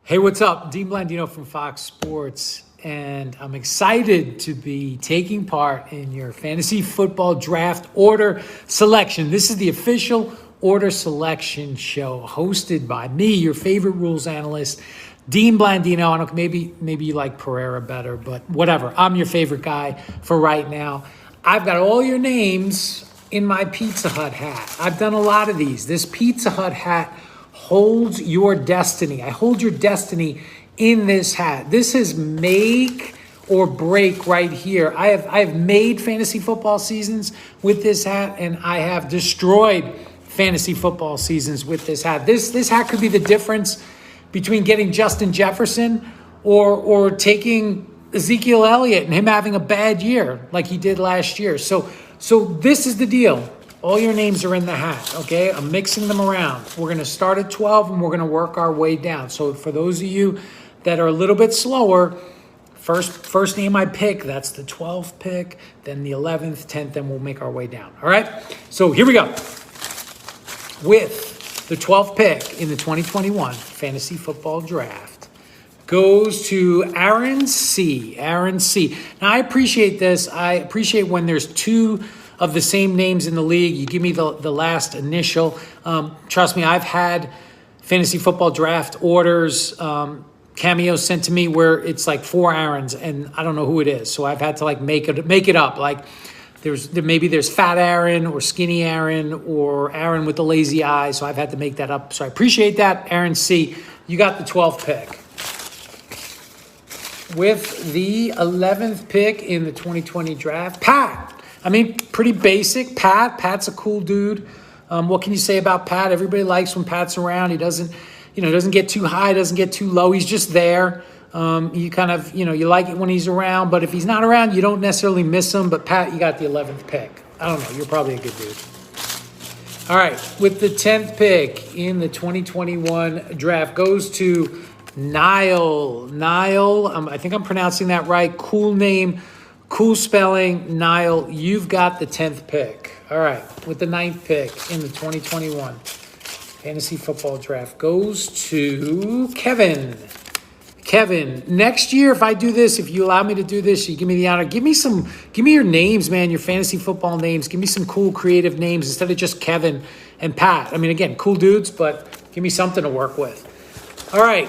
Hey, what's up? Dean Blandino from Fox Sports, and I'm excited to be taking part in your fantasy football draft order selection. This is the official order selection show hosted by me, your favorite rules analyst, Dean Blandino. I don't maybe you like Pereira better, but whatever. I'm your favorite guy for right now. I've got all your names in my Pizza Hut hat. I've done a lot of these. This Pizza Hut hat holds your destiny. I hold your destiny in this hat. This is make or break right here. I have made fantasy football seasons with this hat, and I have destroyed fantasy football seasons with this hat. This hat could be the difference between getting Justin Jefferson or taking Ezekiel Elliott and him having a bad year like he did last year. So this is the deal. All your names are in the hat, okay? I'm mixing them around. We're going to start at 12, and we're going to work our way down. So for those of you that are a little bit slower, first name I pick, that's the 12th pick, then the 11th, 10th, then we'll make our way down, all right? So here we go. With the 12th pick in the 2021 Fantasy Football Draft goes to Aaron C. Aaron C. Now, I appreciate this. I appreciate when there's two of the same names in the league. You give me the last initial. Trust me, I've had fantasy football draft orders, cameos sent to me where it's like 4 Aarons, and I don't know who it is. So I've had to like make it up. Like maybe there's Fat Aaron or Skinny Aaron or Aaron with the lazy eye. So I've had to make that up. So I appreciate that. Aaron C., you got the 12th pick. With the 11th pick in the 2020 draft, Pat. I mean, pretty basic. Pat's a cool dude. What can you say about Pat? Everybody likes when Pat's around. He doesn't get too high, doesn't get too low. He's just there. You kind of, you like it when he's around. But if he's not around, you don't necessarily miss him. But Pat, you got the 11th pick. I don't know. You're probably a good dude. All right. With the 10th pick in the 2021 draft goes to Niall. Niall, I think I'm pronouncing that right. Cool name. Cool spelling, Niall, you've got the 10th pick. All right, with the 9th pick in the 2021 Fantasy Football Draft goes to Kevin. Kevin, next year, if I do this, if you allow me to do this, you give me the honor, give me your names, man, your fantasy football names. Give me some cool, creative names instead of just Kevin and Pat. I mean, again, cool dudes, but give me something to work with. All right,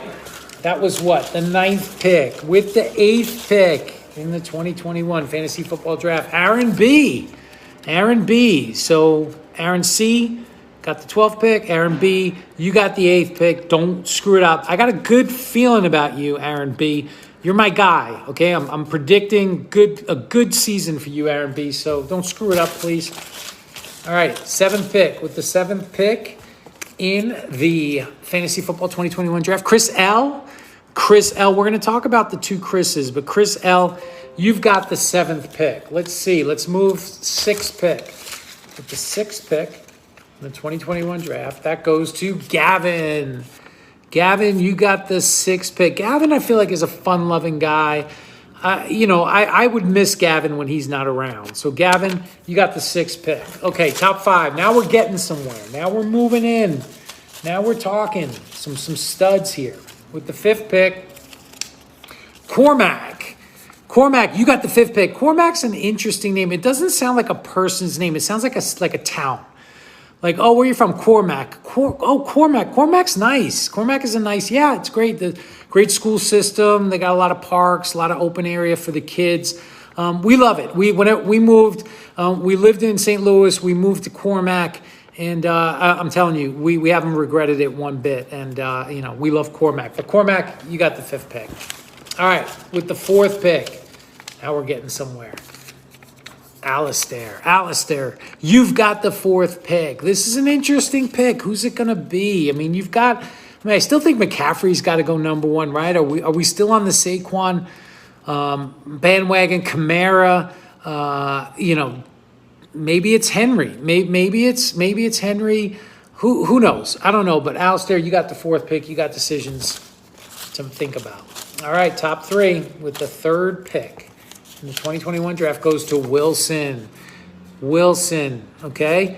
that was what? The 9th pick. With the 8th pick in the 2021 Fantasy Football Draft, Aaron B. Aaron B. So Aaron C. got the 12th pick. Aaron B., you got the 8th pick. Don't screw it up. I got a good feeling about you, Aaron B. You're my guy, okay? I'm predicting a good season for you, Aaron B., so don't screw it up, please. All right, 7th pick. With the 7th pick in the Fantasy Football 2021 Draft, Chris L., we're going to talk about the two Chris's, but Chris L., you've got the 7th pick. Let's see. Let's move 6th pick. With the 6th pick in the 2021 draft, that goes to Gavin. Gavin, you got the 6th pick. Gavin, I feel like, is a fun-loving guy. I would miss Gavin when he's not around. So, Gavin, you got the 6th pick. Okay, top 5. Now we're getting somewhere. Now we're moving in. Now we're talking some studs here. With the 5th pick, Cormac. Cormac, you got the 5th pick. Cormac's an interesting name. It doesn't sound like a person's name. It sounds like a town. Like, oh, where are you from? Cormac. Cormac. Cormac's nice. Cormac is it's great. The great school system. They got a lot of parks, a lot of open area for the kids. We love it. When we moved, we lived in St. Louis. We moved to Cormac. And I'm telling you, we haven't regretted it one bit. And, we love Cormac. But Cormac, you got the 5th pick. All right, with the 4th pick, now we're getting somewhere. Alistair, you've got the 4th pick. This is an interesting pick. Who's it going to be? I mean, I still think McCaffrey's got to go number 1, right? Are we still on the Saquon bandwagon? Kamara, maybe it's Henry. Maybe it's Henry. Who knows? I don't know. But Alistair, you got the 4th pick. You got decisions to think about. All right, top 3 with the 3rd pick in the 2021 draft goes to Wilson. Okay,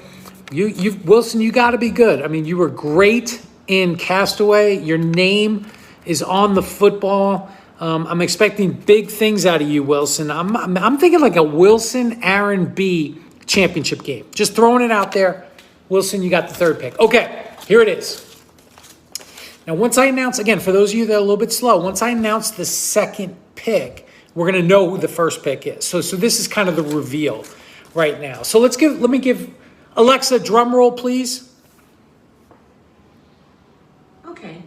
Wilson, you got to be good. I mean, you were great in Castaway. Your name is on the football. I'm expecting big things out of you, Wilson. I'm thinking like a Wilson-Aaron B championship game. Just throwing it out there. Wilson, you got the third pick. Okay, here it is. Now, once I announce, again, for those of you that are a little bit slow, once I announce the second pick, we're going to know who the first pick is. So this is kind of the reveal right now. So let me give Alexa, drum roll, please. Okay.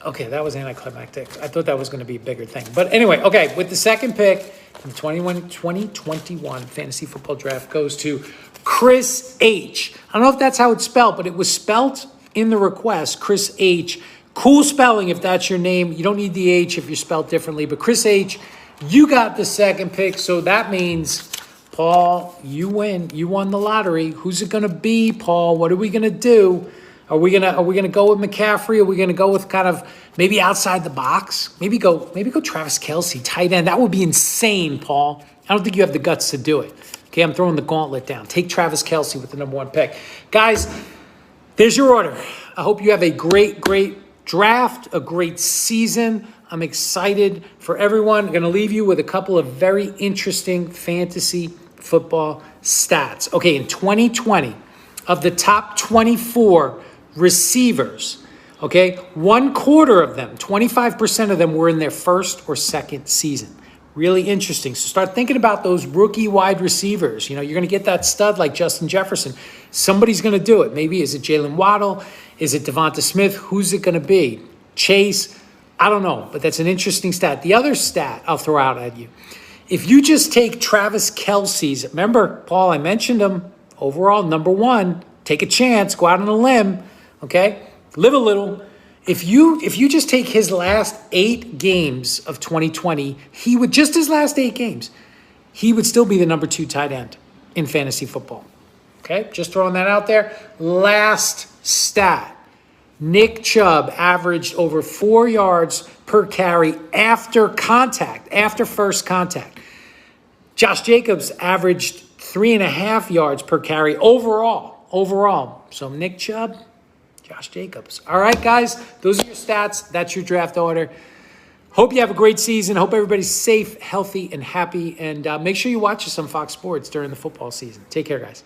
Okay, that was anticlimactic. I thought that was going to be a bigger thing. But anyway, okay, with the second pick in the 2021 Fantasy Football Draft goes to Chris H. I don't know if that's how it's spelled, but it was spelled in the request, Chris H. Cool spelling if that's your name. You don't need the H if you're spelled differently. But Chris H., you got the second pick, so that means, Paul, you win. You won the lottery. Who's it going to be, Paul? What are we going to do? Are we gonna go with McCaffrey? Are we gonna go with kind of maybe outside the box? Maybe go Travis Kelce, tight end. That would be insane, Paul. I don't think you have the guts to do it. Okay, I'm throwing the gauntlet down. Take Travis Kelce with the number one pick. Guys, there's your order. I hope you have a great draft, a great season. I'm excited for everyone. I'm going to leave you with a couple of very interesting fantasy football stats. Okay, in 2020, of the top 24 receivers, okay, 1/4 of them, 25% of them were in their first or second season. Really interesting. So start thinking about those rookie wide receivers. You know, you're going to get that stud like Justin Jefferson. Somebody's going to do it. Maybe is it Jalen Waddle? Is it Devonta Smith? Who's it going to be? Chase? I don't know, but that's an interesting stat. The other stat I'll throw out at you. If you just take Travis Kelce's, remember, Paul, I mentioned him, overall, number one, take a chance, go out on a limb, okay? Live a little. If you just take his last 8 games of 2020, he would still be the number 2 tight end in fantasy football. Okay, just throwing that out there. Last stat. Nick Chubb averaged over 4 yards per carry after first contact. Josh Jacobs averaged 3.5 yards per carry overall. So Nick Chubb, Josh Jacobs. All right, guys, those are your stats. That's your draft order. Hope you have a great season. Hope everybody's safe, healthy, and happy. And make sure you watch us on Fox Sports during the football season. Take care, guys.